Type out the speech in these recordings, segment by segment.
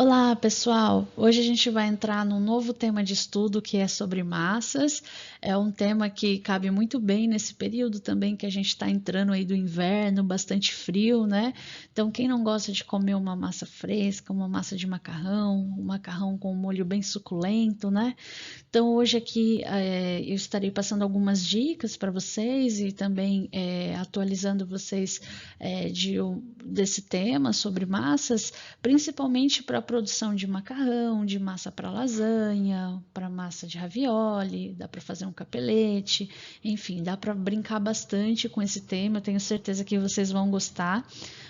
Olá, pessoal! Hoje a gente vai entrar num novo tema de estudo que é sobre massas. É um tema que cabe muito bem nesse período também que a gente está entrando aí do inverno, bastante frio, né? Então, quem não gosta de comer uma massa fresca, uma massa de macarrão, um macarrão com um molho bem suculento, né? Então, hoje aqui eu estarei passando algumas dicas para vocês e também atualizando vocês desse tema sobre massas, principalmente para a produção de macarrão, de massa para lasanha, para massa de ravioli, dá para fazer um capelete, enfim, dá para brincar bastante com esse tema, eu tenho certeza que vocês vão gostar,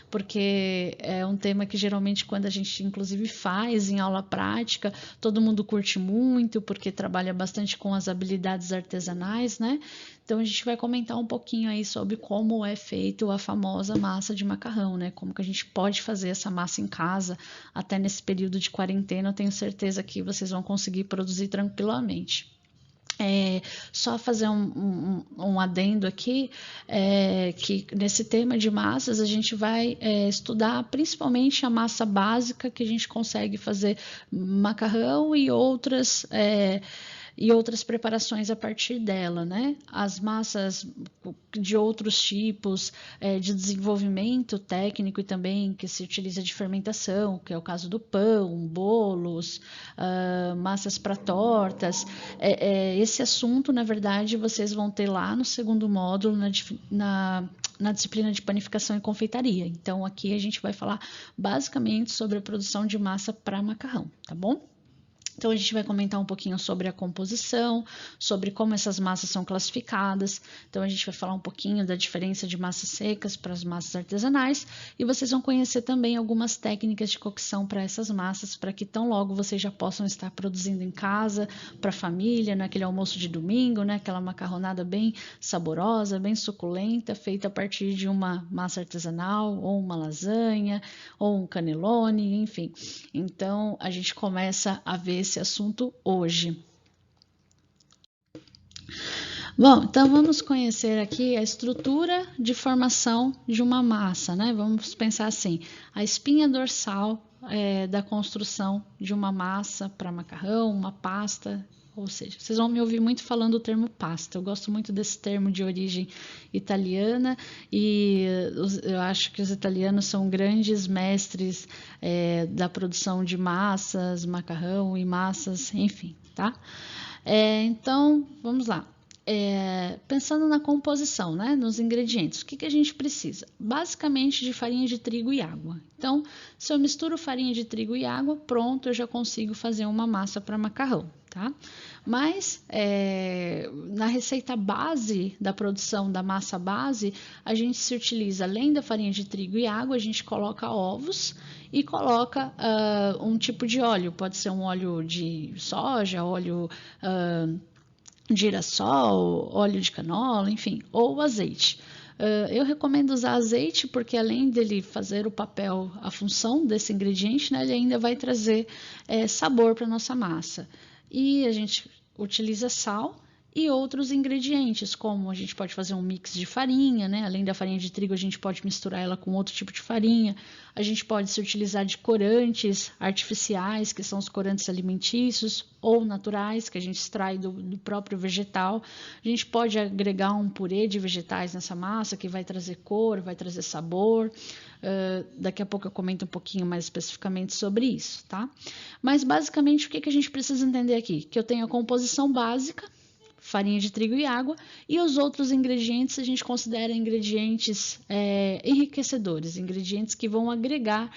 porque é um tema que geralmente quando a gente inclusive faz em aula prática, todo mundo curte muito, porque trabalha bastante com as habilidades artesanais, né? Então a gente vai comentar um pouquinho aí sobre como é feito a famosa massa de macarrão, né? Como que a gente pode fazer essa massa em casa, até nesse período de quarentena, eu tenho certeza que vocês vão conseguir produzir tranquilamente. Só fazer um adendo aqui, que nesse tema de massas a gente vai estudar principalmente a massa básica que a gente consegue fazer macarrão e outras preparações a partir dela, né? As massas de outros tipos de desenvolvimento técnico e também que se utiliza de fermentação, que é o caso do pão, bolos, massas para tortas. Esse assunto, na verdade, vocês vão ter lá no segundo módulo, na disciplina de panificação e confeitaria. Então, aqui a gente vai falar basicamente sobre a produção de massa para macarrão, tá bom? Então, a gente vai comentar um pouquinho sobre a composição, sobre como essas massas são classificadas. Então, a gente vai falar um pouquinho da diferença de massas secas para as massas artesanais. E vocês vão conhecer também algumas técnicas de cocção para essas massas, para que tão logo vocês já possam estar produzindo em casa, para a família, naquele almoço de domingo, né? Aquela macarronada bem saborosa, bem suculenta, feita a partir de uma massa artesanal, ou uma lasanha, ou um cannelloni, enfim. Então, a gente começa a ver esse assunto hoje. Bom, então vamos conhecer aqui a estrutura de formação de uma massa, né? Vamos pensar assim, a espinha dorsal da construção de uma massa para macarrão, uma pasta, ou seja, vocês vão me ouvir muito falando o termo pasta. Eu gosto muito desse termo de origem italiana e eu acho que os italianos são grandes mestres da produção de massas, macarrão e massas, enfim, tá? Então, vamos lá. Pensando na composição, né, nos ingredientes, o que a gente precisa? Basicamente de farinha de trigo e água. Então, se eu misturo farinha de trigo e água, pronto, eu já consigo fazer uma massa para macarrão, tá? Mas, na receita base da produção da massa base, a gente se utiliza, além da farinha de trigo e água, a gente coloca ovos e coloca um tipo de óleo, pode ser um óleo de soja, óleo girassol, óleo de canola, enfim, ou azeite. Eu recomendo usar azeite porque além dele fazer o papel, a função desse ingrediente, né, ele ainda vai trazer sabor para nossa massa. E a gente utiliza sal e outros ingredientes, como a gente pode fazer um mix de farinha, né? Além da farinha de trigo, a gente pode misturar ela com outro tipo de farinha. A gente pode se utilizar de corantes artificiais, que são os corantes alimentícios, ou naturais, que a gente extrai do próprio vegetal. A gente pode agregar um purê de vegetais nessa massa, que vai trazer cor, vai trazer sabor. Daqui a pouco eu comento um pouquinho mais especificamente sobre isso, tá? Mas basicamente o que a gente precisa entender aqui? Que eu tenho a composição básica, farinha de trigo e água, e os outros ingredientes a gente considera ingredientes enriquecedores, ingredientes que vão agregar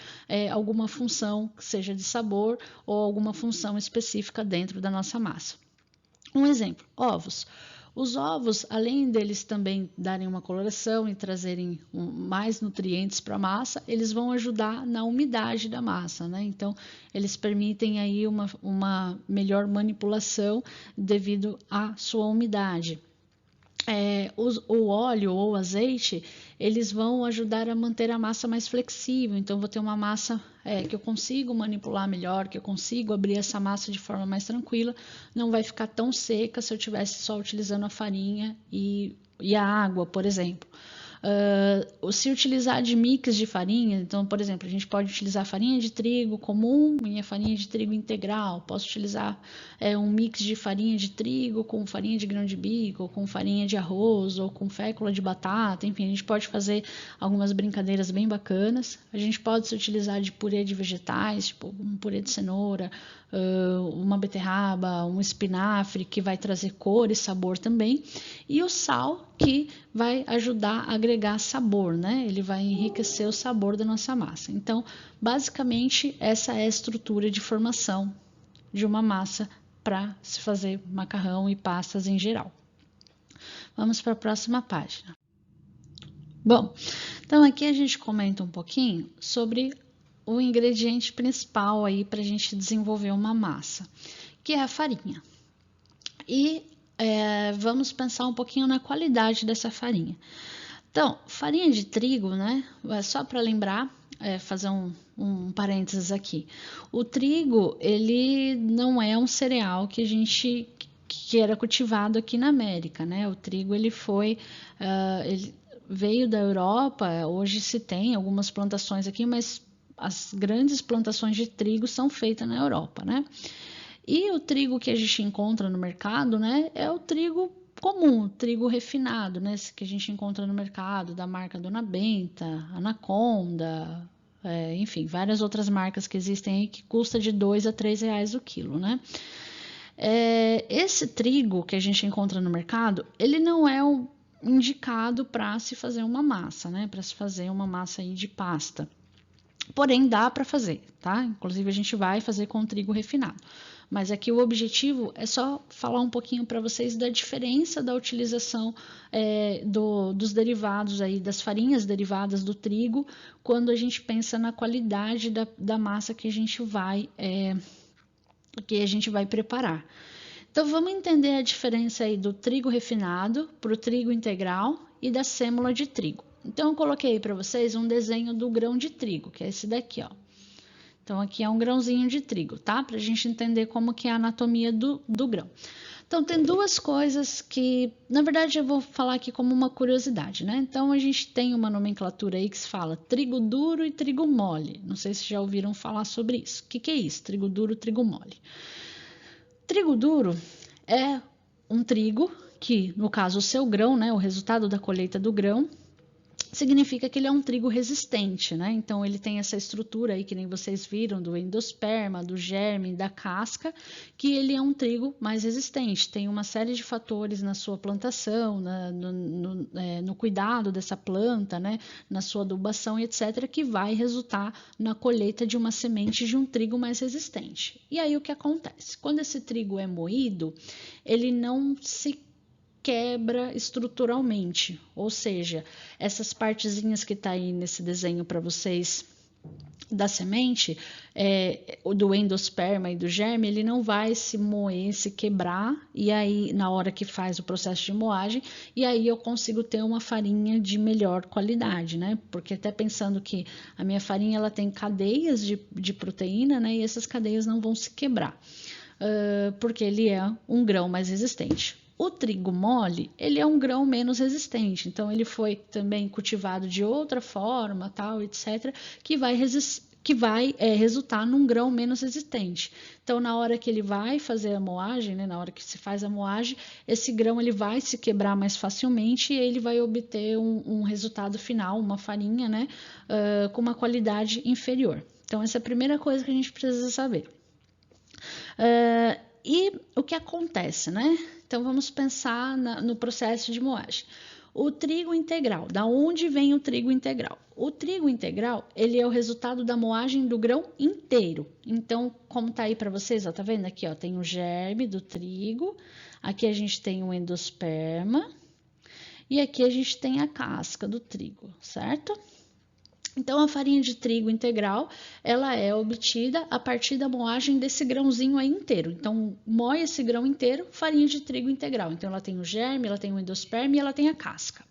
alguma função, seja de sabor ou alguma função específica dentro da nossa massa. Um exemplo, ovos. Os ovos, além deles também darem uma coloração e trazerem mais nutrientes para a massa, eles vão ajudar na umidade da massa, né? Então, eles permitem aí uma melhor manipulação devido à sua umidade. O óleo ou o azeite, eles vão ajudar a manter a massa mais flexível, então vou ter uma massa que eu consigo manipular melhor, que eu consigo abrir essa massa de forma mais tranquila, não vai ficar tão seca se eu estivesse só utilizando a farinha e a água, por exemplo. Se utilizar de mix de farinha, então, por exemplo, a gente pode utilizar farinha de trigo comum e a farinha de trigo integral. Posso utilizar um mix de farinha de trigo com farinha de grão de bico, ou com farinha de arroz, ou com fécula de batata. Enfim, a gente pode fazer algumas brincadeiras bem bacanas. A gente pode se utilizar de purê de vegetais, tipo um purê de cenoura, uma beterraba, um espinafre, que vai trazer cor e sabor também. E o sal, que vai ajudar a agregar sabor, né? Ele vai enriquecer o sabor da nossa massa. Então, basicamente, essa é a estrutura de formação de uma massa para se fazer macarrão e pastas em geral. Vamos para a próxima página. Bom, então aqui a gente comenta um pouquinho sobre o ingrediente principal aí para a gente desenvolver uma massa, que é a farinha. E vamos pensar um pouquinho na qualidade dessa farinha. Então, farinha de trigo, né? Só para lembrar, fazer um parênteses aqui. O trigo, ele não é um cereal que era cultivado aqui na América, né? O trigo, ele veio da Europa. Hoje se tem algumas plantações aqui, mas as grandes plantações de trigo são feitas na Europa, né? E o trigo que a gente encontra no mercado, né, é o trigo comum, trigo refinado, né, que a gente encontra no mercado, da marca Dona Benta, Anaconda, enfim, várias outras marcas que existem aí, que custa de R$2 a R$3 o quilo, né. Esse trigo que a gente encontra no mercado, ele não é indicado para se fazer uma massa, né, para se fazer uma massa aí de pasta. Porém, dá para fazer, tá? Inclusive, a gente vai fazer com trigo refinado. Mas aqui o objetivo é só falar um pouquinho para vocês da diferença da utilização dos derivados aí, das farinhas derivadas do trigo, quando a gente pensa na qualidade da massa que a gente vai preparar. Então, vamos entender a diferença aí do trigo refinado para o trigo integral e da sêmola de trigo. Então, eu coloquei para vocês um desenho do grão de trigo, que é esse daqui, ó. Então, aqui é um grãozinho de trigo, tá? Para a gente entender como que é a anatomia do grão. Então, tem duas coisas que, na verdade, eu vou falar aqui como uma curiosidade, né? Então, a gente tem uma nomenclatura aí que se fala trigo duro e trigo mole. Não sei se já ouviram falar sobre isso. O que é isso? Trigo duro, trigo mole. Trigo duro é um trigo que, no caso, o seu grão, né? O resultado da colheita do grão, significa que ele é um trigo resistente, né? Então, ele tem essa estrutura aí, que nem vocês viram, do endosperma, do germe, da casca, que ele é um trigo mais resistente. Tem uma série de fatores na sua plantação, no cuidado dessa planta, né? Na sua adubação, etc., que vai resultar na colheita de uma semente de um trigo mais resistente. E aí, o que acontece? Quando esse trigo é moído, ele não se quebra estruturalmente, ou seja, essas partezinhas que tá aí nesse desenho para vocês da semente, do endosperma e do germe, ele não vai se moer, se quebrar, e aí na hora que faz o processo de moagem, e aí eu consigo ter uma farinha de melhor qualidade, né? Porque até pensando que a minha farinha ela tem cadeias de proteína, né? E essas cadeias não vão se quebrar, porque ele é um grão mais resistente. O trigo mole, ele é um grão menos resistente, então ele foi também cultivado de outra forma, tal, etc., que vai resultar num grão menos resistente. Então, na hora que ele vai fazer a moagem, né, na hora que se faz a moagem, esse grão ele vai se quebrar mais facilmente e ele vai obter um resultado final, uma farinha, né, com uma qualidade inferior. Então, essa é a primeira coisa que a gente precisa saber. E o que acontece, né? Então, vamos pensar no processo de moagem. O trigo integral, da onde vem o trigo integral? O trigo integral, ele é o resultado da moagem do grão inteiro. Então, como tá aí para vocês, ó, tá vendo aqui, ó, tem o germe do trigo, aqui a gente tem o endosperma e aqui a gente tem a casca do trigo, certo? Então, a farinha de trigo integral, ela é obtida a partir da moagem desse grãozinho aí inteiro. Então, moe esse grão inteiro, farinha de trigo integral. Então, ela tem o germe, ela tem o endosperma e ela tem a casca.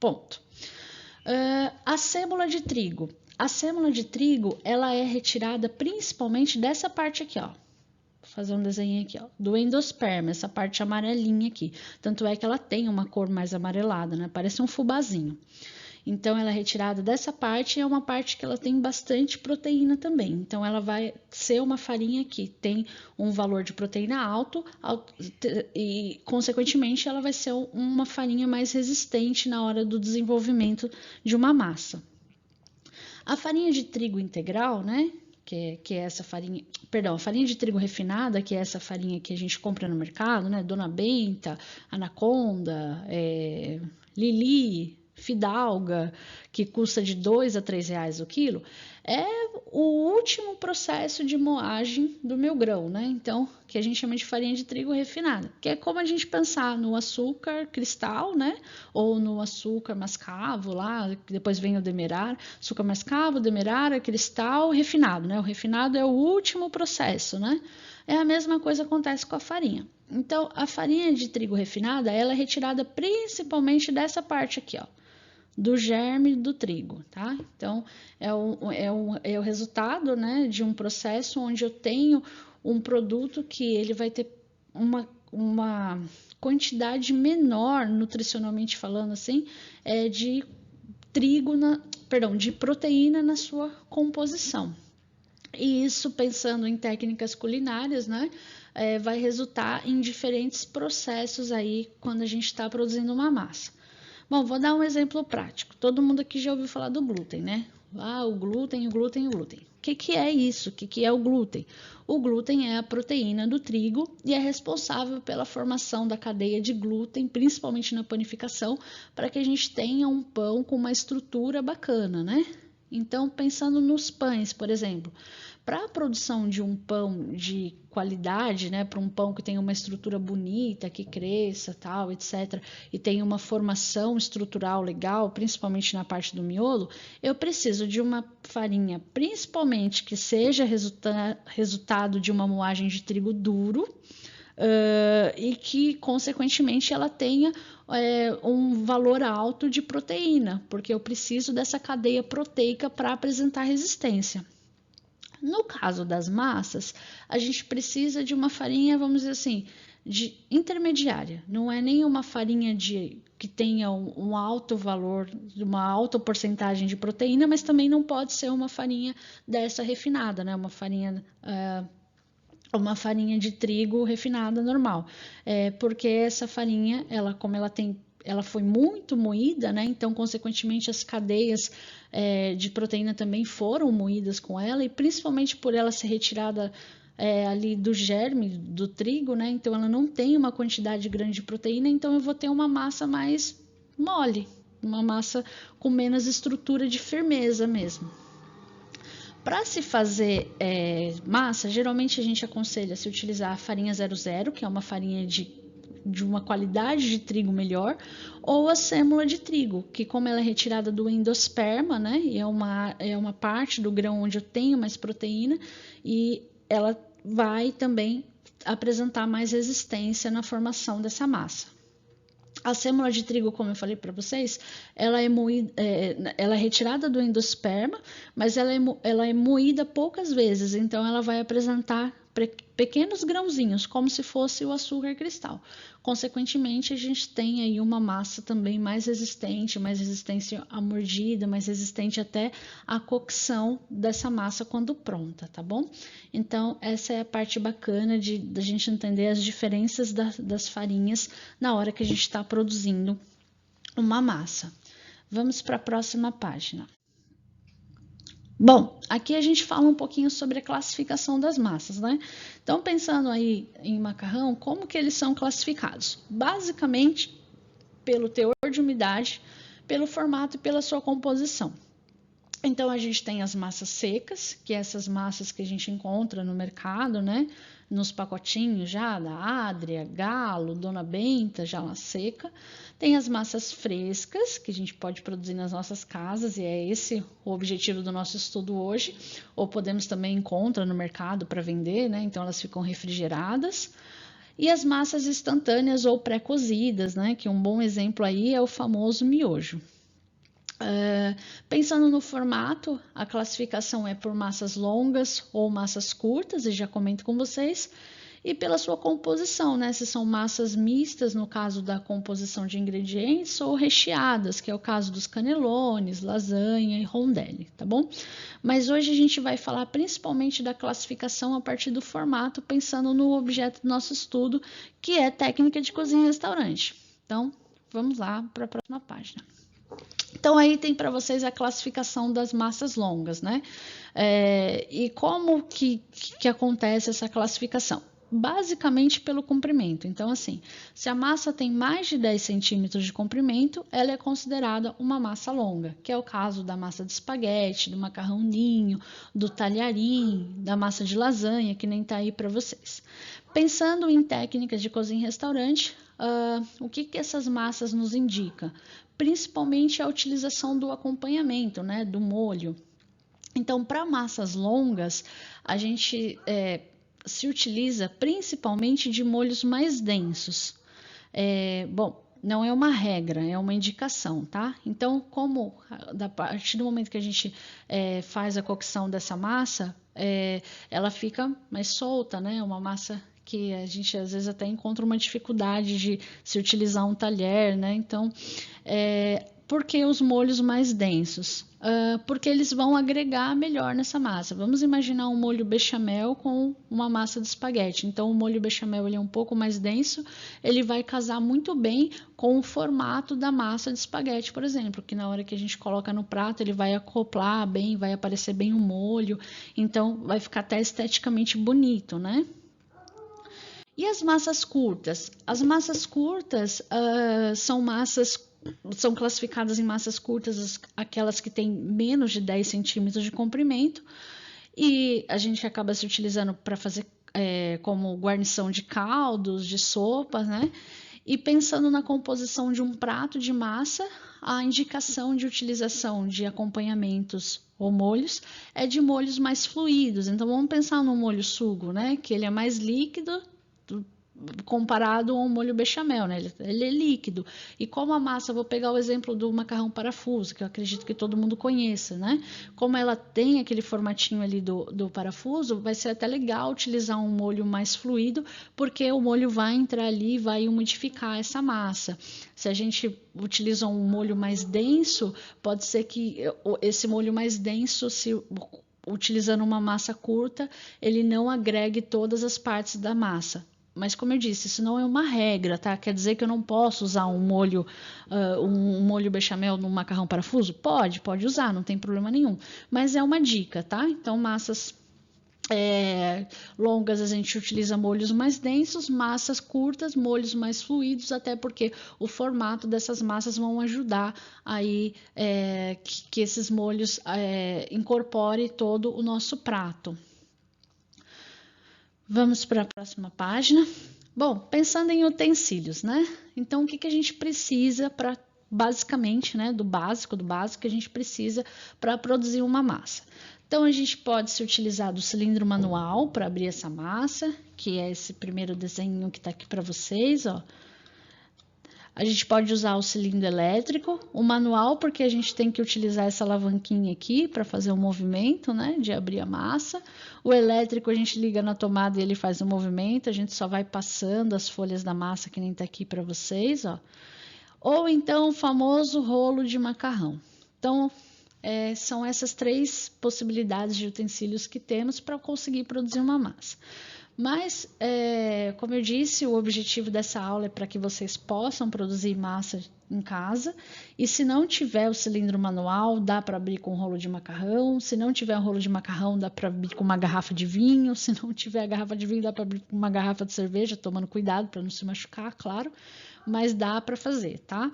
Ponto. A sêmola de trigo. A sêmola de trigo, ela é retirada principalmente dessa parte aqui, ó. Vou fazer um desenho aqui, ó, do endosperma, essa parte amarelinha aqui. Tanto é que ela tem uma cor mais amarelada, né? Parece um fubazinho. Então, ela é retirada dessa parte e é uma parte que ela tem bastante proteína também. Então, ela vai ser uma farinha que tem um valor de proteína alto e, consequentemente, ela vai ser uma farinha mais resistente na hora do desenvolvimento de uma massa. A farinha de trigo integral, né? Que é essa farinha, perdão, a farinha de trigo refinada, que é essa farinha que a gente compra no mercado, né? Dona Benta, Anaconda, Lili, Fidalga, que custa de R$ 2 a R$ 3 o quilo, é o último processo de moagem do meu grão, né? Então, que a gente chama de farinha de trigo refinada, que é como a gente pensar no açúcar cristal, né? Ou no açúcar mascavo lá, que depois vem o demerara, açúcar mascavo, demerara, cristal, refinado, né? O refinado é o último processo, né? É a mesma coisa que acontece com a farinha. Então, a farinha de trigo refinada, ela é retirada principalmente dessa parte aqui, ó, do germe do trigo, tá? Então, é o resultado, né, de um processo onde eu tenho um produto que ele vai ter uma quantidade menor, nutricionalmente falando assim, de de proteína na sua composição. E isso, pensando em técnicas culinárias, né, vai resultar em diferentes processos aí quando a gente está produzindo uma massa. Bom, vou dar um exemplo prático. Todo mundo aqui já ouviu falar do glúten, né? Ah, o glúten, o glúten, o glúten. O que é isso? O que é o glúten? O glúten é a proteína do trigo e é responsável pela formação da cadeia de glúten, principalmente na panificação, para que a gente tenha um pão com uma estrutura bacana, né? Então, pensando nos pães, por exemplo, para a produção de um pão de qualidade, né, para um pão que tenha uma estrutura bonita, que cresça, tal, etc., e tenha uma formação estrutural legal, principalmente na parte do miolo, eu preciso de uma farinha, principalmente que seja resultado de uma moagem de trigo duro, e que, consequentemente, ela tenha um valor alto de proteína, porque eu preciso dessa cadeia proteica para apresentar resistência. No caso das massas, a gente precisa de uma farinha, vamos dizer assim, de intermediária. Não é nem uma farinha que tenha um alto valor, uma alta porcentagem de proteína, mas também não pode ser uma farinha dessa refinada, né? Uma farinha de trigo refinada normal, porque essa farinha, ela foi muito moída, né? Então, consequentemente, as cadeias de proteína também foram moídas com ela, e principalmente por ela ser retirada ali do germe do trigo, né? Então, ela não tem uma quantidade grande de proteína, então eu vou ter uma massa mais mole, uma massa com menos estrutura de firmeza mesmo. Para se fazer massa, geralmente a gente aconselha se utilizar a farinha 00, que é uma farinha de uma qualidade de trigo melhor, ou a sêmula de trigo, que como ela é retirada do endosperma, né, e é uma parte do grão onde eu tenho mais proteína, e ela vai também apresentar mais resistência na formação dessa massa. A sêmula de trigo, como eu falei para vocês, ela é retirada do endosperma, mas ela é moída poucas vezes, então ela vai apresentar pequenos grãozinhos, como se fosse o açúcar cristal. Consequentemente, a gente tem aí uma massa também mais resistente à mordida, mais resistente até à cocção dessa massa quando pronta, tá bom? Então, essa é a parte bacana da gente entender as diferenças das farinhas na hora que a gente está produzindo uma massa. Vamos para a próxima página. Bom, aqui a gente fala um pouquinho sobre a classificação das massas, né? Então, pensando aí em macarrão, como que eles são classificados? Basicamente, pelo teor de umidade, pelo formato e pela sua composição. Então, a gente tem as massas secas, que é essas massas que a gente encontra no mercado, né? Nos pacotinhos já da Adria, Galo, Dona Benta, já na seca. Tem as massas frescas, que a gente pode produzir nas nossas casas, e é esse o objetivo do nosso estudo hoje. Ou podemos também encontrar no mercado para vender, né? Então, elas ficam refrigeradas. E as massas instantâneas ou pré-cozidas, né? Que um bom exemplo aí é o famoso miojo. Pensando no formato, a classificação é por massas longas ou massas curtas, e já comento com vocês, e pela sua composição, né? Se são massas mistas, no caso da composição de ingredientes, ou recheadas, que é o caso dos canelones, lasanha e rondelli, tá bom? Mas hoje a gente vai falar principalmente da classificação a partir do formato, pensando no objeto do nosso estudo, que é técnica de cozinha e restaurante. Então, vamos lá para a próxima página. Então, aí tem para vocês a classificação das massas longas, né? E como que acontece essa classificação? Basicamente pelo comprimento. Então, assim, se a massa tem mais de 10 centímetros de comprimento, ela é considerada uma massa longa, que é o caso da massa de espaguete, do macarrão ninho, do talharim, da massa de lasanha, que nem tá aí para vocês. Pensando em técnicas de cozinha e restaurante, o que essas massas nos indicam? Principalmente a utilização do acompanhamento, né, do molho. Então, para massas longas, a gente se utiliza principalmente de molhos mais densos. Bom, não é uma regra, é uma indicação, tá? Então, como a partir do momento que a gente faz a cocção dessa massa, ela fica mais solta, né? Uma massa que a gente às vezes até encontra uma dificuldade de se utilizar um talher, né? Então, por que os molhos mais densos? Porque eles vão agregar melhor nessa massa. Vamos imaginar um molho bechamel com uma massa de espaguete. Então, o molho bechamel ele é um pouco mais denso, ele vai casar muito bem com o formato da massa de espaguete, por exemplo, que na hora que a gente coloca no prato, ele vai acoplar bem, vai aparecer bem o molho, então vai ficar até esteticamente bonito, né? E as massas curtas? As massas curtas são classificadas em massas curtas aquelas que têm menos de 10 centímetros de comprimento e a gente acaba se utilizando para fazer como guarnição de caldos, de sopas, né? E pensando na composição de um prato de massa, a indicação de utilização de acompanhamentos ou molhos é de molhos mais fluidos. Então vamos pensar no molho sugo, né? Que ele é mais líquido comparado a um molho bechamel, né? Ele é líquido. E como a massa, vou pegar o exemplo do macarrão parafuso, que eu acredito que todo mundo conheça, né? Como ela tem aquele formatinho ali do parafuso, vai ser até legal utilizar um molho mais fluido, porque o molho vai entrar ali e vai umidificar essa massa. Se a gente utiliza um molho mais denso, pode ser que esse molho mais denso, se utilizando uma massa curta, ele não agregue todas as partes da massa. Mas como eu disse, isso não é uma regra, tá? Quer dizer que eu não posso usar um molho bechamel no macarrão parafuso? Pode usar, não tem problema nenhum. Mas é uma dica, tá? Então, massas longas a gente utiliza molhos mais densos, massas curtas, molhos mais fluidos, até porque o formato dessas massas vão ajudar aí que esses molhos incorporem todo o nosso prato. Vamos para a próxima página. Bom, pensando em utensílios, né? Então, o que a gente precisa para, basicamente, né, do básico que a gente precisa para produzir uma massa? Então, a gente pode se utilizar do cilindro manual para abrir essa massa, que é esse primeiro desenho que está aqui para vocês, ó. A gente pode usar o cilindro elétrico, o manual, porque a gente tem que utilizar essa alavanquinha aqui para fazer o movimento, né, de abrir a massa. O elétrico a gente liga na tomada e ele faz o movimento, a gente só vai passando as folhas da massa que nem tá aqui para vocês, ó. Ou então o famoso rolo de macarrão. Então, são essas três possibilidades de utensílios que temos para conseguir produzir uma massa. Mas, como eu disse, o objetivo dessa aula é para que vocês possam produzir massa em casa. E se não tiver o cilindro manual, dá para abrir com um rolo de macarrão. Se não tiver um rolo de macarrão, dá para abrir com uma garrafa de vinho. Se não tiver a garrafa de vinho, dá para abrir com uma garrafa de cerveja, tomando cuidado para não se machucar, claro. Mas dá para fazer, tá?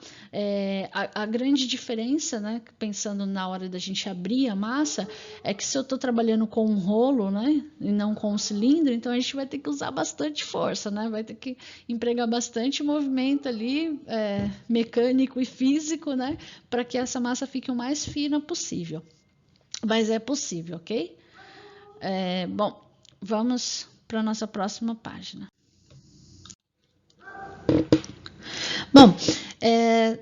A grande diferença, né, pensando na hora da gente abrir a massa, é que se eu estou trabalhando com um rolo, né, e não com um cilindro, então a gente vai ter que usar bastante força, né? Vai ter que empregar bastante movimento ali, mecânico e físico, né, para que essa massa fique o mais fina possível. Mas é possível, ok? Bom, vamos para a nossa próxima página. Bom,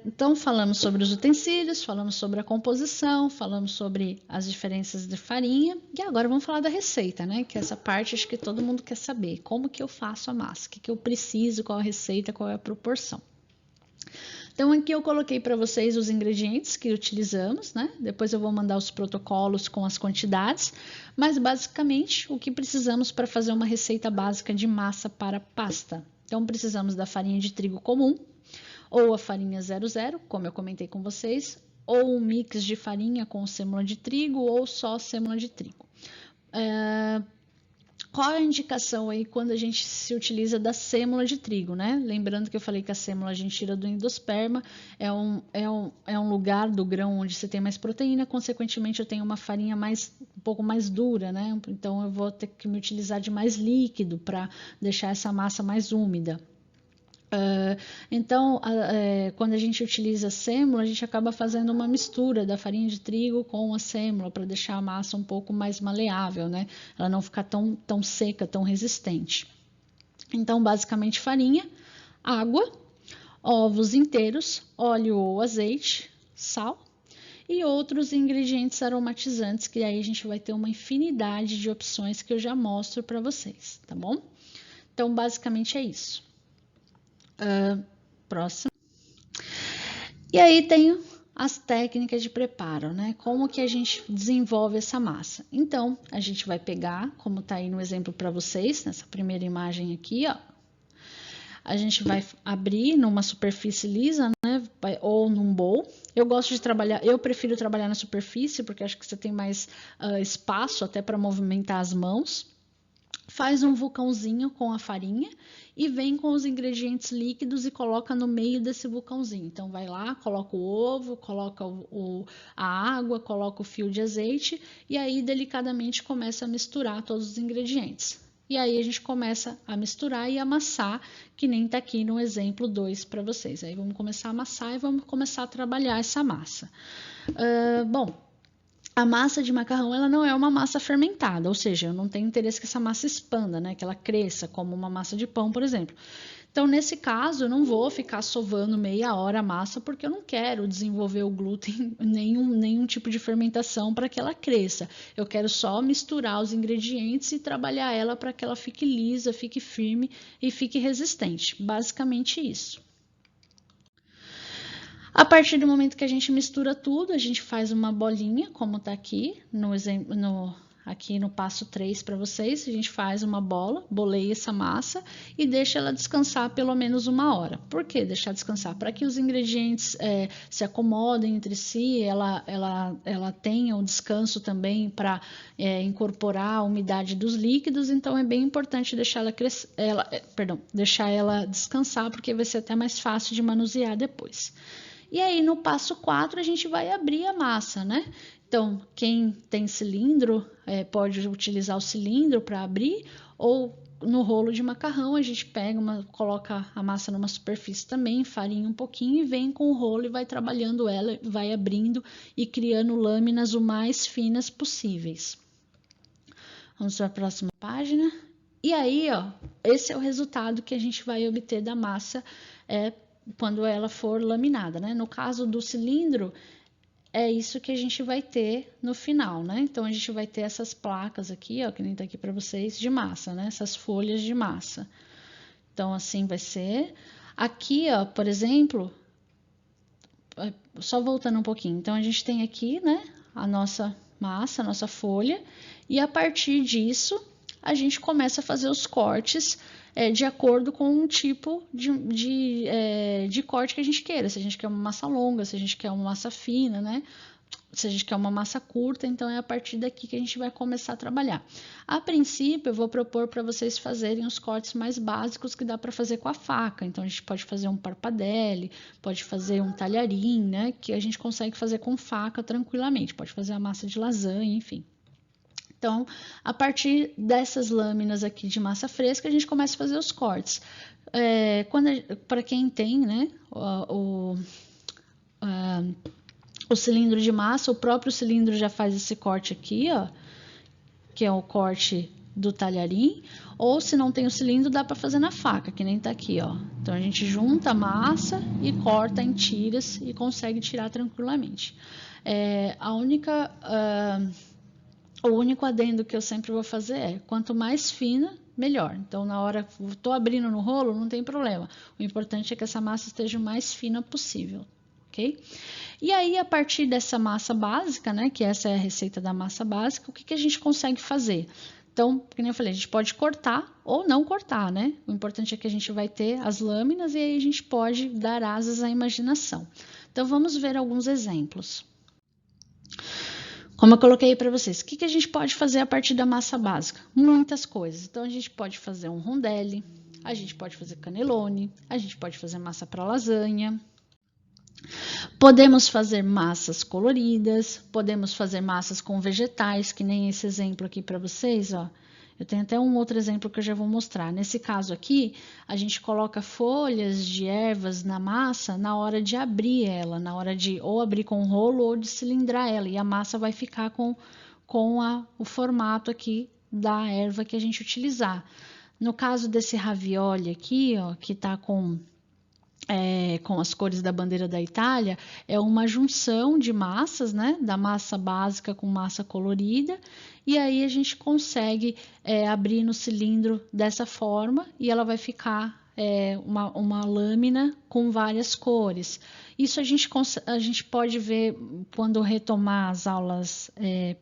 Então, falamos sobre os utensílios, falamos sobre a composição, falamos sobre as diferenças de farinha e agora vamos falar da receita, né? Que essa parte acho que todo mundo quer saber. Como que eu faço a massa? O que que eu preciso? Qual a receita? Qual é a proporção? Então, aqui eu coloquei para vocês os ingredientes que utilizamos, né? Depois eu vou mandar os protocolos com as quantidades, mas basicamente o que precisamos para fazer uma receita básica de massa para pasta. Então, precisamos da farinha de trigo comum, ou a farinha 00, como eu comentei com vocês, ou um mix de farinha com sêmula de trigo ou só sêmula de trigo. Qual a indicação aí quando a gente se utiliza da sêmula de trigo, né? Lembrando que eu falei que a sêmula a gente tira do endosperma, é um lugar do grão onde você tem mais proteína, consequentemente eu tenho uma farinha um pouco mais dura, né? Então eu vou ter que me utilizar de mais líquido para deixar essa massa mais úmida. Então, quando a gente utiliza a sêmula, a gente acaba fazendo uma mistura da farinha de trigo com a sêmula para deixar a massa um pouco mais maleável, né? Ela não ficar tão seca, tão resistente. Então, basicamente farinha, água, ovos inteiros, óleo ou azeite, sal e outros ingredientes aromatizantes, que aí a gente vai ter uma infinidade de opções que eu já mostro para vocês, tá bom? Então, basicamente é isso. Próximo. E aí tem as técnicas de preparo, né? Como que a gente desenvolve essa massa? Então, a gente vai pegar, como tá aí no exemplo para vocês, nessa primeira imagem aqui, ó. A gente vai abrir numa superfície lisa, né? Ou num bowl. Eu prefiro trabalhar na superfície, porque acho que você tem mais espaço até para movimentar as mãos. Faz um vulcãozinho com a farinha e vem com os ingredientes líquidos e coloca no meio desse vulcãozinho. Então, vai lá, coloca o ovo, coloca a água, coloca o fio de azeite e aí delicadamente começa a misturar todos os ingredientes. E aí a gente começa a misturar e amassar, que nem tá aqui no exemplo 2 para vocês. Aí vamos começar a amassar e vamos começar a trabalhar essa massa. Bom, a massa de macarrão ela não é uma massa fermentada, ou seja, eu não tenho interesse que essa massa expanda, né? Que ela cresça como uma massa de pão, por exemplo. Então, nesse caso, eu não vou ficar sovando meia hora a massa, porque eu não quero desenvolver o glúten, nenhum tipo de fermentação para que ela cresça. Eu quero só misturar os ingredientes e trabalhar ela para que ela fique lisa, fique firme e fique resistente. Basicamente isso. A partir do momento que a gente mistura tudo, a gente faz uma bolinha, como tá aqui aqui no passo 3 para vocês. A gente faz uma boleia essa massa e deixa ela descansar pelo menos 1 hora. Por que deixar descansar? Para que os ingredientes se acomodem entre si, ela tenha um descanso também para incorporar a umidade dos líquidos. Então é bem importante deixar deixar ela descansar, porque vai ser até mais fácil de manusear depois. E aí, no passo 4, a gente vai abrir a massa, né? Então, quem tem cilindro pode utilizar o cilindro para abrir, ou no rolo de macarrão a gente coloca a massa numa superfície também, farinha um pouquinho e vem com o rolo e vai trabalhando ela, vai abrindo e criando lâminas o mais finas possíveis. Vamos para a próxima página. E aí, ó, esse é o resultado que a gente vai obter da massa quando ela for laminada, né? No caso do cilindro, é isso que a gente vai ter no final, né? Então, a gente vai ter essas placas aqui, ó, que nem tá aqui para vocês, de massa, né? Essas folhas de massa. Então, assim vai ser. Aqui, ó, por exemplo, só voltando um pouquinho. Então, a gente tem aqui, né, a nossa massa, a nossa folha, e a partir disso, a gente começa a fazer os cortes de acordo com o tipo de corte que a gente queira. Se a gente quer uma massa longa, se a gente quer uma massa fina, né? Se a gente quer uma massa curta, então é a partir daqui que a gente vai começar a trabalhar. A princípio, eu vou propor para vocês fazerem os cortes mais básicos que dá para fazer com a faca. Então, a gente pode fazer um parpadelle, pode fazer um talharim, né? Que a gente consegue fazer com faca tranquilamente. Pode fazer a massa de lasanha, enfim. Então, a partir dessas lâminas aqui de massa fresca, a gente começa a fazer os cortes. Para quem tem, né, o cilindro de massa, o próprio cilindro já faz esse corte aqui, ó, que é o corte do talharim, ou se não tem o cilindro, dá para fazer na faca, que nem tá aqui, ó. Então a gente junta a massa e corta em tiras e consegue tirar tranquilamente. O único adendo que eu sempre vou fazer é, quanto mais fina, melhor. Então, na hora que eu tô abrindo no rolo, não tem problema. O importante é que essa massa esteja o mais fina possível, ok? E aí, a partir dessa massa básica, né, que essa é a receita da massa básica, o que a gente consegue fazer? Então, como eu falei, a gente pode cortar ou não cortar, né? O importante é que a gente vai ter as lâminas e aí a gente pode dar asas à imaginação. Então, vamos ver alguns exemplos. Como eu coloquei para vocês, o que a gente pode fazer a partir da massa básica? Muitas coisas. Então, a gente pode fazer um rondelli, a gente pode fazer canelone, a gente pode fazer massa para lasanha. Podemos fazer massas coloridas, podemos fazer massas com vegetais, que nem esse exemplo aqui para vocês, ó. Eu tenho até um outro exemplo que eu já vou mostrar. Nesse caso aqui, a gente coloca folhas de ervas na massa na hora de abrir ela, na hora de ou abrir com o rolo ou de cilindrar ela. E a massa vai ficar com o formato aqui da erva que a gente utilizar. No caso desse ravioli aqui, ó, que tá com as cores da bandeira da Itália, é uma junção de massas, né? Da massa básica com massa colorida, e aí a gente consegue abrir no cilindro dessa forma e ela vai ficar uma lâmina com várias cores. Isso a gente pode ver quando retomar as aulas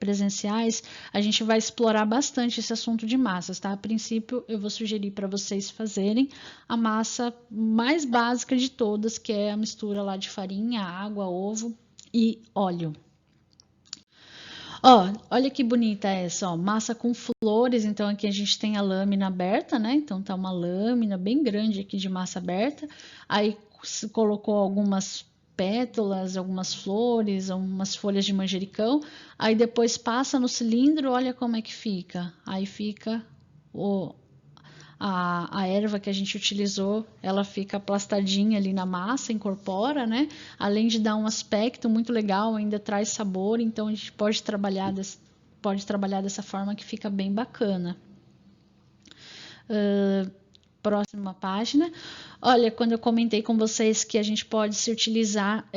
presenciais, a gente vai explorar bastante esse assunto de massas, tá? A princípio, eu vou sugerir para vocês fazerem a massa mais básica de todas, que é a mistura lá de farinha, água, ovo e óleo. Ó, olha que bonita essa, ó, massa com flores. Então aqui a gente tem a lâmina aberta, né? Então tá uma lâmina bem grande aqui de massa aberta. Aí se colocou algumas pétalas, algumas flores, algumas folhas de manjericão. Aí depois passa no cilindro, olha como é que fica. Aí fica a erva que a gente utilizou, ela fica aplastadinha ali na massa, incorpora, né? Além de dar um aspecto muito legal, ainda traz sabor, então a gente pode trabalhar dessa forma que fica bem bacana. Próxima página. Olha, quando eu comentei com vocês que a gente pode se utilizar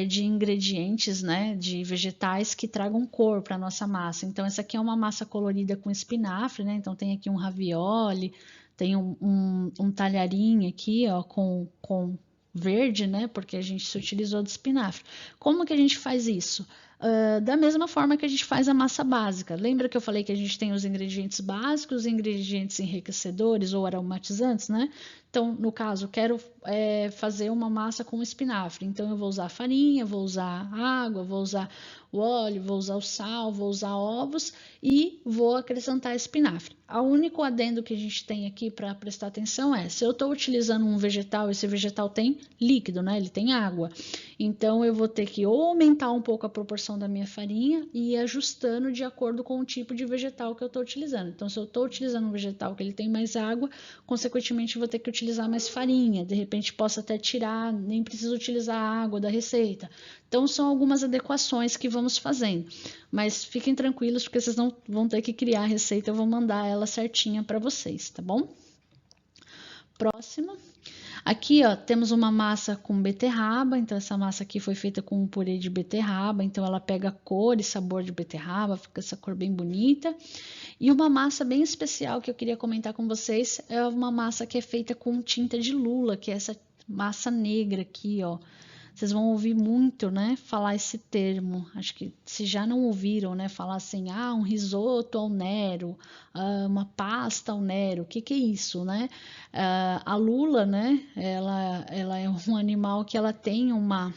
de ingredientes, né, de vegetais que tragam cor para a nossa massa. Então, essa aqui é uma massa colorida com espinafre, né? Então, tem aqui um ravioli, tem um talharim aqui, ó, com verde, né? Porque a gente se utilizou de espinafre. Como que a gente faz isso? Da mesma forma que a gente faz a massa básica. Lembra que eu falei que a gente tem os ingredientes básicos, os ingredientes enriquecedores ou aromatizantes, né? Então, no caso, quero fazer uma massa com espinafre. Então, eu vou usar farinha, vou usar água, vou usar o óleo, vou usar o sal, vou usar ovos e vou acrescentar espinafre. O único adendo que a gente tem aqui para prestar atenção é, se eu estou utilizando um vegetal, esse vegetal tem líquido, né? Ele tem água. Então, eu vou ter que ou aumentar um pouco a proporção da minha farinha e ir ajustando de acordo com o tipo de vegetal que eu estou utilizando. Então, se eu estou utilizando um vegetal que ele tem mais água, consequentemente, eu vou ter que utilizar mais farinha. De repente, posso até tirar, nem preciso utilizar a água da receita. Então, são algumas adequações que vamos fazendo. Mas fiquem tranquilos, porque vocês não vão ter que criar a receita, eu vou mandar ela certinha para vocês, tá bom? Próximo. Aqui, ó, temos uma massa com beterraba, então essa massa aqui foi feita com um purê de beterraba, então ela pega cor e sabor de beterraba, fica essa cor bem bonita. E uma massa bem especial que eu queria comentar com vocês é uma massa que é feita com tinta de lula, que é essa massa negra aqui, ó. Vocês vão ouvir muito, né, falar esse termo. Acho que se já não ouviram, né, falar assim, um risoto ao Nero, uma pasta ao Nero. O que é isso, né? A lula, né, ela é um animal que ela tem uma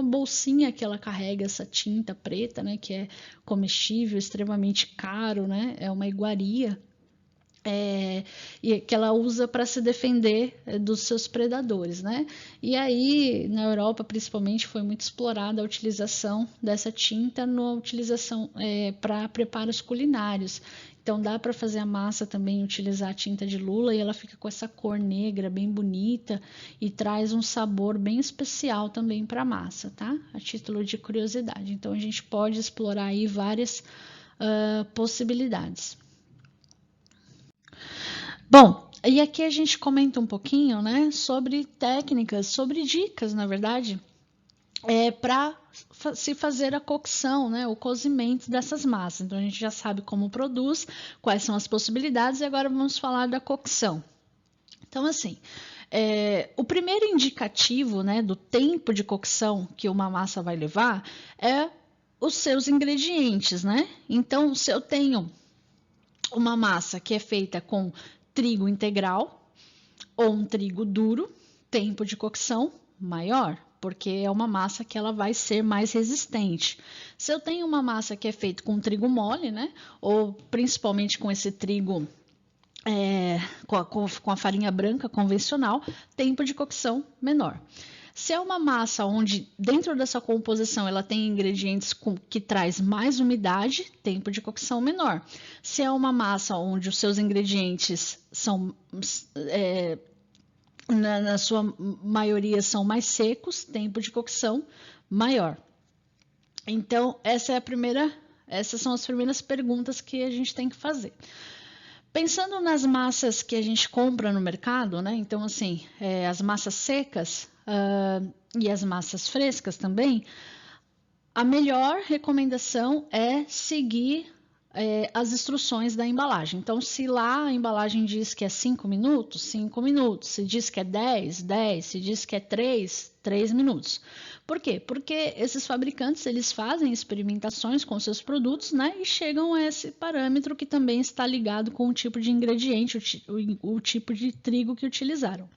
bolsinha que ela carrega essa tinta preta, né, que é comestível, extremamente caro, né, é uma iguaria. E que ela usa para se defender dos seus predadores, né? E aí, na Europa, principalmente, foi muito explorada a utilização dessa tinta na utilização para preparos culinários. Então, dá para fazer a massa também utilizar a tinta de lula e ela fica com essa cor negra bem bonita e traz um sabor bem especial também para a massa, tá? A título de curiosidade. Então, a gente pode explorar aí várias possibilidades. Bom, e aqui a gente comenta um pouquinho, né, sobre técnicas, sobre dicas, na verdade, para se fazer a cocção, né, o cozimento dessas massas. Então a gente já sabe como produz, quais são as possibilidades, e agora vamos falar da cocção. Então, assim, o primeiro indicativo, né, do tempo de cocção que uma massa vai levar é os seus ingredientes, né? Então, se eu tenho uma massa que é feita com trigo integral ou um trigo duro, tempo de cocção maior, porque é uma massa que ela vai ser mais resistente. Se eu tenho uma massa que é feita com trigo mole, né, ou principalmente com esse trigo com a farinha branca convencional, tempo de cocção menor. Se é uma massa onde dentro dessa composição ela tem ingredientes que traz mais umidade, tempo de cocção menor. Se é uma massa onde os seus ingredientes são na sua maioria são mais secos, tempo de cocção maior. Então, essas são as primeiras perguntas que a gente tem que fazer. Pensando nas massas que a gente compra no mercado, né? Então, assim, as massas secas e as massas frescas também, a melhor recomendação é seguir as instruções da embalagem. Então, se lá a embalagem diz que é 5 minutos, 5 minutos. Se diz que é 10, 10. Se diz que é 3, 3 minutos. Por quê? Porque esses fabricantes, eles fazem experimentações com seus produtos, né? E chegam a esse parâmetro que também está ligado com o tipo de ingrediente, o tipo de trigo que utilizaram.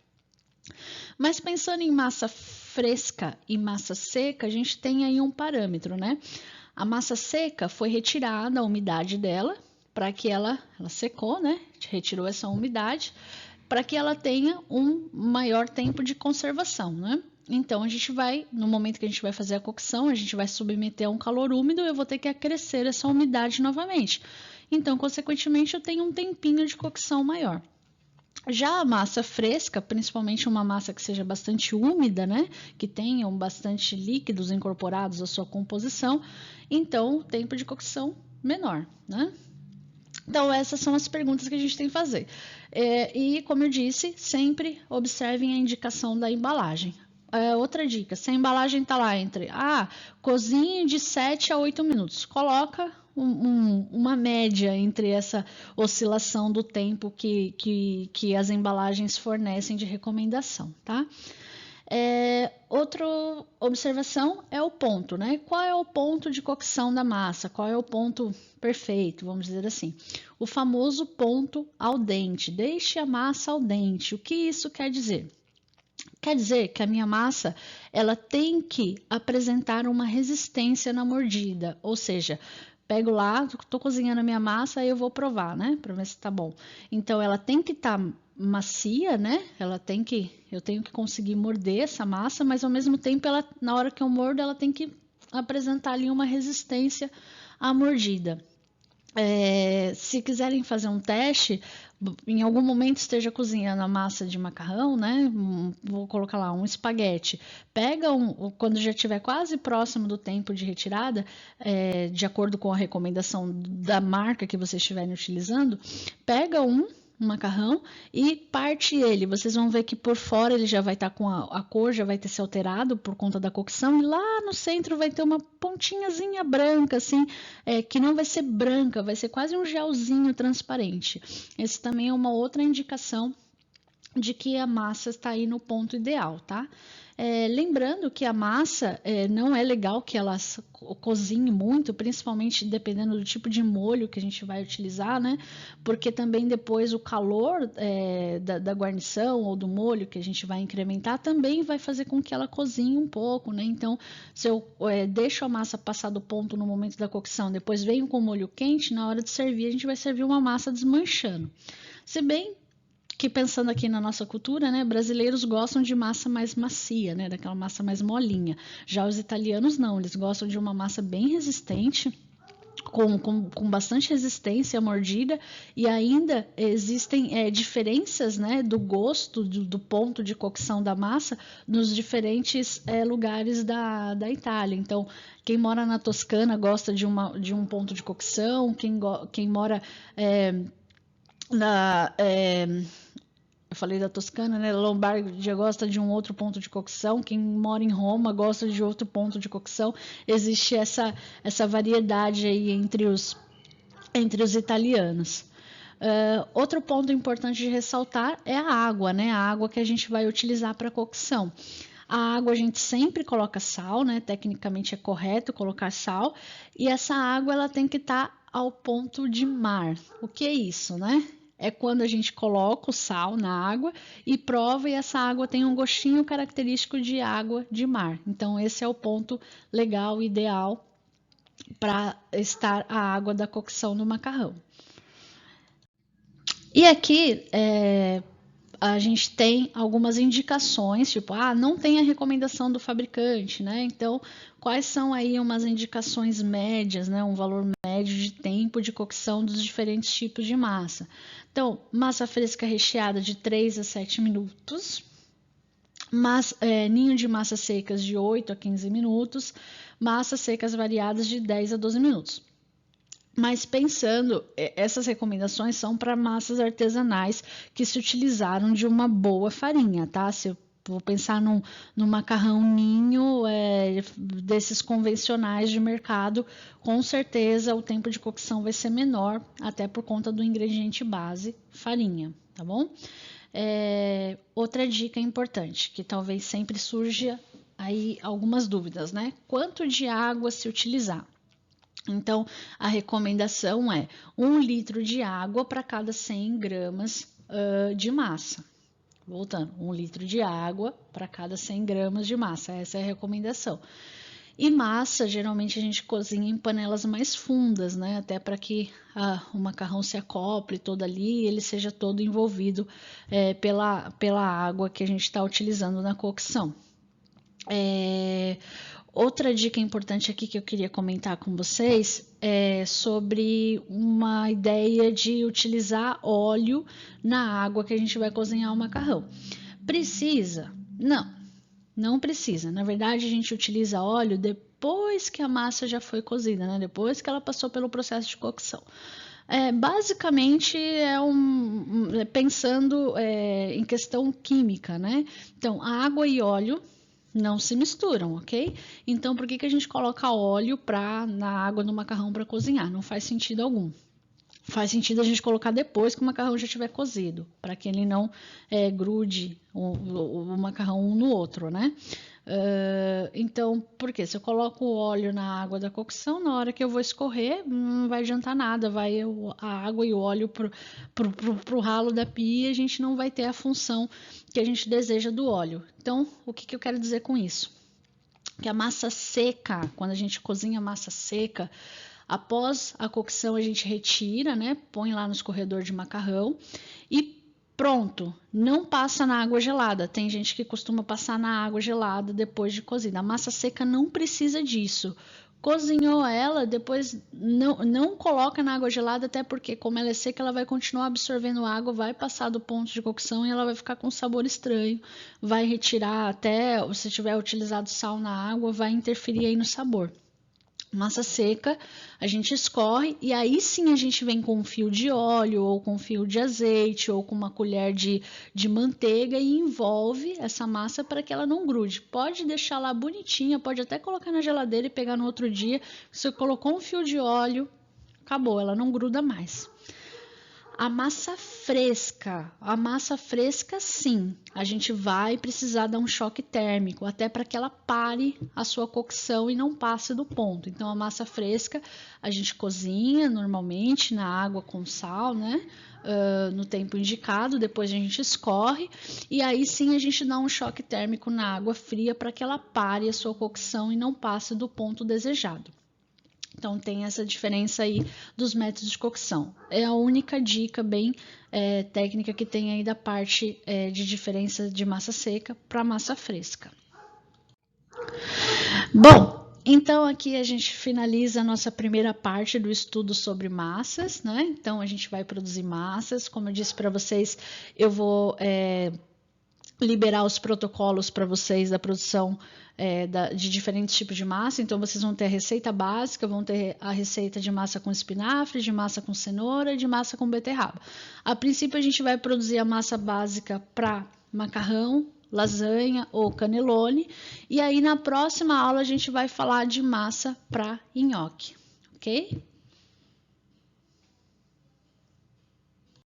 Mas pensando em massa fresca e massa seca, a gente tem aí um parâmetro, né? A massa seca foi retirada a umidade dela, para que ela secou, né? Retirou essa umidade, para que ela tenha um maior tempo de conservação, né? Então, a gente vai, no momento que a gente vai fazer a cocção, a gente vai submeter a um calor úmido, eu vou ter que acrescer essa umidade novamente. Então, consequentemente, eu tenho um tempinho de cocção maior. Já a massa fresca, principalmente uma massa que seja bastante úmida, né? Que tenham bastante líquidos incorporados à sua composição, então o tempo de cocção menor, né? Então, essas são as perguntas que a gente tem que fazer. E, como eu disse, sempre observem a indicação da embalagem. Outra dica, se a embalagem está lá entre cozinhe de 7 a 8 minutos, coloca uma média entre essa oscilação do tempo que as embalagens fornecem de recomendação, tá? Outra observação é o ponto, né? Qual é o ponto de cocção da massa? Qual é o ponto perfeito, vamos dizer assim? O famoso ponto al dente. Deixe a massa al dente. O que isso quer dizer? Quer dizer que a minha massa ela tem que apresentar uma resistência na mordida, ou seja, pego lá, estou cozinhando a minha massa, aí eu vou provar, né, para ver se tá bom. Então ela tem que estar macia, né? Eu tenho que conseguir morder essa massa, mas ao mesmo tempo na hora que eu mordo, ela tem que apresentar ali uma resistência à mordida. Se quiserem fazer um teste, em algum momento esteja cozinhando a massa de macarrão, né? Vou colocar lá um espaguete. Pega quando já estiver quase próximo do tempo de retirada, de acordo com a recomendação da marca que vocês estiverem utilizando, pega um macarrão e parte ele. Vocês vão ver que por fora ele já vai estar com a cor, já vai ter se alterado por conta da cocção, e lá no centro vai ter uma pontinhazinha branca, assim, que não vai ser branca, vai ser quase um gelzinho transparente. Esse também é uma outra indicação de que a massa está aí no ponto ideal, tá? Lembrando que a massa não é legal que ela cozinhe muito, principalmente dependendo do tipo de molho que a gente vai utilizar, né? Porque também depois o calor da guarnição ou do molho que a gente vai incrementar também vai fazer com que ela cozinhe um pouco, né? Então, se eu deixo a massa passar do ponto no momento da cocção, depois venho com o molho quente, na hora de servir a gente vai servir uma massa desmanchando. Se bem que pensando aqui na nossa cultura, né, brasileiros gostam de massa mais macia, né, daquela massa mais molinha. Já os italianos não, eles gostam de uma massa bem resistente, com bastante resistência à mordida, e ainda existem diferenças, né, do gosto, do ponto de cocção da massa nos diferentes lugares da Itália. Então, quem mora na Toscana gosta de um ponto de cocção, quem mora Eu falei da Toscana, né? Lombardia gosta de um outro ponto de cocção, quem mora em Roma gosta de outro ponto de cocção. Existe essa variedade aí entre os italianos. Outro ponto importante de ressaltar é a água, né? A água que a gente vai utilizar para cocção. A água a gente sempre coloca sal, né? Tecnicamente é correto colocar sal. E essa água ela tem que estar ao ponto de mar. O que é isso, né? É quando a gente coloca o sal na água e prova e essa água tem um gostinho característico de água de mar. Então esse é o ponto legal, ideal para estar a água da cocção no macarrão. E aqui a gente tem algumas indicações, tipo, não tem a recomendação do fabricante, né? Então, quais são aí umas indicações médias, né? Um valor médio de tempo de cocção dos diferentes tipos de massa. Então, massa fresca recheada de 3 a 7 minutos, ninho de massas secas de 8 a 15 minutos, massas secas variadas de 10 a 12 minutos. Mas pensando, essas recomendações são para massas artesanais que se utilizaram de uma boa farinha, tá? Se eu vou pensar num macarrão ninho desses convencionais de mercado, com certeza o tempo de cocção vai ser menor, até por conta do ingrediente base, farinha, tá bom? Outra dica importante, que talvez sempre surja aí algumas dúvidas, né? Quanto de água se utilizar? Então, a recomendação é 1 litro de água para cada 100 gramas de massa. Voltando, 1 litro de água para cada 100 gramas de massa, essa é a recomendação. E massa, geralmente a gente cozinha em panelas mais fundas, né? Até para que o macarrão se acople todo ali e ele seja todo envolvido pela água que a gente está utilizando na cocção. Outra dica importante aqui que eu queria comentar com vocês é sobre uma ideia de utilizar óleo na água que a gente vai cozinhar o macarrão. Precisa? Não precisa. Na verdade, a gente utiliza óleo depois que a massa já foi cozida, né? Depois que ela passou pelo processo de cocção. Basicamente pensando em questão química, né? Então, água e óleo não se misturam, ok? Então, por que a gente coloca óleo na água do macarrão para cozinhar? Não faz sentido algum. Faz sentido a gente colocar depois que o macarrão já estiver cozido, para que ele não grude o macarrão um no outro, né? Então, porque se eu coloco o óleo na água da cocção, na hora que eu vou escorrer, não vai adiantar nada, vai a água e o óleo pro ralo da pia, a gente não vai ter a função que a gente deseja do óleo. Então, o que eu quero dizer com isso? Que a massa seca, quando a gente cozinha massa seca, após a cocção a gente retira, né? Põe lá no escorredor de macarrão e pronto, não passa na água gelada. Tem gente que costuma passar na água gelada depois de cozida. A massa seca não precisa disso. Cozinhou ela, depois não coloca na água gelada, até porque, como ela é seca, ela vai continuar absorvendo água, vai passar do ponto de cocção e ela vai ficar com um sabor estranho. Vai retirar até, se tiver utilizado sal na água, vai interferir aí no sabor. Massa seca, a gente escorre e aí sim a gente vem com um fio de óleo ou com um fio de azeite ou com uma colher de manteiga e envolve essa massa para que ela não grude. Pode deixar lá bonitinha, pode até colocar na geladeira e pegar no outro dia. Você colocou um fio de óleo, acabou, ela não gruda mais. A massa fresca sim, a gente vai precisar dar um choque térmico, até para que ela pare a sua cocção e não passe do ponto. Então, a massa fresca a gente cozinha normalmente na água com sal, né? No tempo indicado, depois a gente escorre e aí sim a gente dá um choque térmico na água fria para que ela pare a sua cocção e não passe do ponto desejado. Então, tem essa diferença aí dos métodos de cocção. É a única dica bem técnica que tem aí da parte de diferença de massa seca para massa fresca. Bom, então aqui a gente finaliza a nossa primeira parte do estudo sobre massas, né? Então, a gente vai produzir massas. Como eu disse para vocês, eu vou liberar os protocolos para vocês da produção de diferentes tipos de massa. Então, vocês vão ter a receita básica, vão ter a receita de massa com espinafre, de massa com cenoura e de massa com beterraba. A princípio, a gente vai produzir a massa básica para macarrão, lasanha ou cannelloni, e aí na próxima aula a gente vai falar de massa para nhoque, ok?